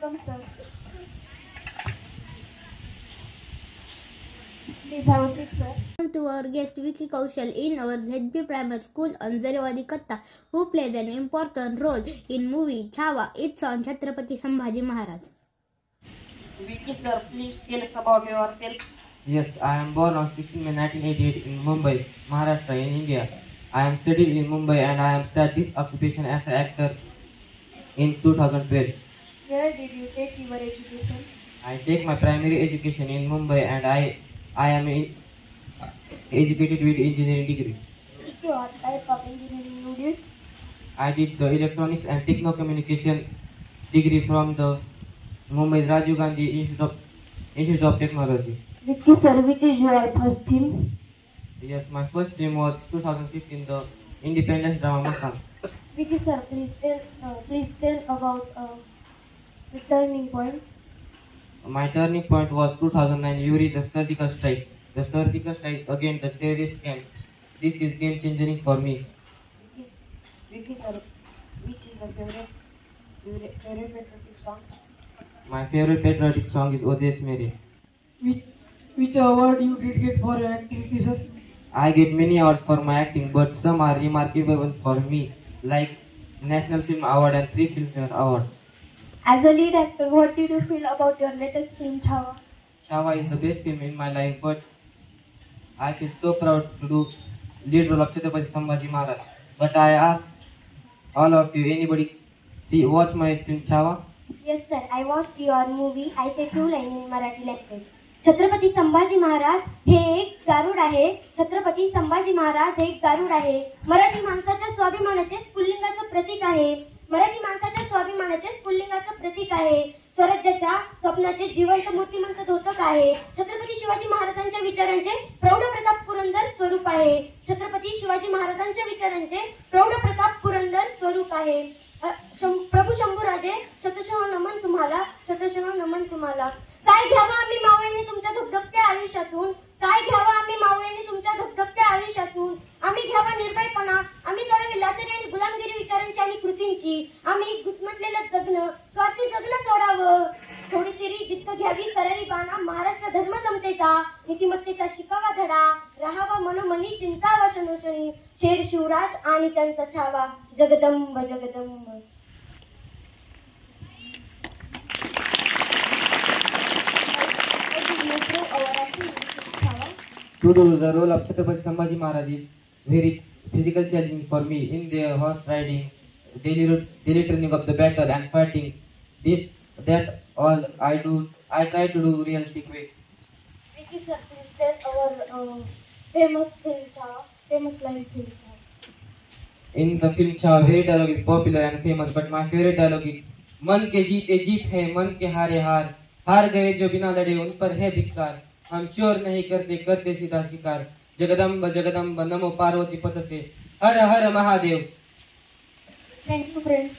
welcome, sir. Please have a seat, sir. Welcome to our guest Vicky Kaushal in our ZB Primary School on Zarewadi Katta, who plays an important role in movie Chhawa. It's on Chhatrapati Sambhaji Maharaj. Vicky, sir, please tell us about yourself. Yes, I am born on 16 May 1988 in Mumbai, Maharashtra, in India. I am studied in Mumbai and I am started this occupation as an actor in 2012. Where did you take your education? I take my primary education in Mumbai and I am educated with engineering degree. Vicky, what type of engineering you did? I did the electronics and techno-communication degree from the Mumbai Rajiv Gandhi Institute of Technology. Vicky, sir, which is your first film? Yes, my first film was 2015, the Independence Drama Masan. Vicky, sir, please tell about the turning point. My turning point was 2009 Yuri, the surgical strike. The surgical strike against the terrorist camp. This is game changing for me. Vicky, sir, which is your favorite patriotic song? My favorite patriotic song is Odes Mere. Which award you did get for your activity, sir? I get many awards for my acting, but some are remarkable for me, like National Film Award and 3 Filmfare Awards. As a lead actor, what did you feel about your latest film, Chhawa? Chhawa is the best film in my life, but I feel so proud to do lead role of Chhatrapati Sambhaji Maharaj. But I ask all of you, anybody watch my film Chhawa? Yes, sir. I watched your movie. I say 2 lines in Marathi language. Chhatrapati Sambhaji Maharaj हे एक गारुड आहे. छत्रपती संभाजी महाराज हे एक गारुड आहे. मराठी माणसाच्या स्वाभिमानाचे स्फुल्लिंगाचं प्रतीक आहे. मराठी माणसाच्या स्वाभिमानाचे स्फुल्लिंगाचं प्रतीक आहे. स्वराज्याच्या स्वप्नाचे जिवंत मूर्तिमंत द्योतक आहे. छत्रपती शिवाजी महाराजांच्या विचारांचे प्रौढ प्रताप पुरंदर स्वरूप आहे. छत्रपती शिवाजी महाराजांच्या विचारांचे प्रौढ प्रताप पुरंदर स्वरूप आहे. प्रभू शंभूराजे, शतशः नमन तुम्हाला, शतशः नमन तुम्हाला. काय घ्यावं आम्ही मावळ्यांनी तुमच्या धगधगत्या आयुष्यातून, काय घ्यावं आम्ही मावळ्यांनी तुमच्या धगधगत्या आयुष्यातून. आम्ही घ्यावा निर्भयपणा, आम्ही सोडावी लाचारी आणि गुलामगिरी विचारांची आणि कृतींची. आम्ही घुसमटलेलं जगणं, स्वार्थी जगणं सोडावं. थोडी तरी जिद्द घ्यावी करारी बाणा, महाराष्ट्र धर्म समतेचा, नीतिमत्तेचा शिकावा धडा. राहावा मनोमनी चिंतावा शनोशनी, शेर शिवराज आणि त्यांचा Chhaava. Jagdamb Jagdamb. To do the role of Chhatrapati Sambhaji Maharaj is very physical challenging for me in the horse riding, daily training of the battle and fighting. That all I do. I try to do realistic way. Vicky, sir, please tell our famous film, Chhawa, famous line film. In the film Chhawa, very dialogue is popular and famous, but my favorite dialogue is मन के जीते जीत है, मन के हारे हार. हार गए जो बिना लड़े उन पर है धिक्कार. हम श्योर नहीं करते सीधा शिकार. जगदम्ब जगदम्ब नमो पार्वती पत से, हर हर महादेव. Thank you, friends.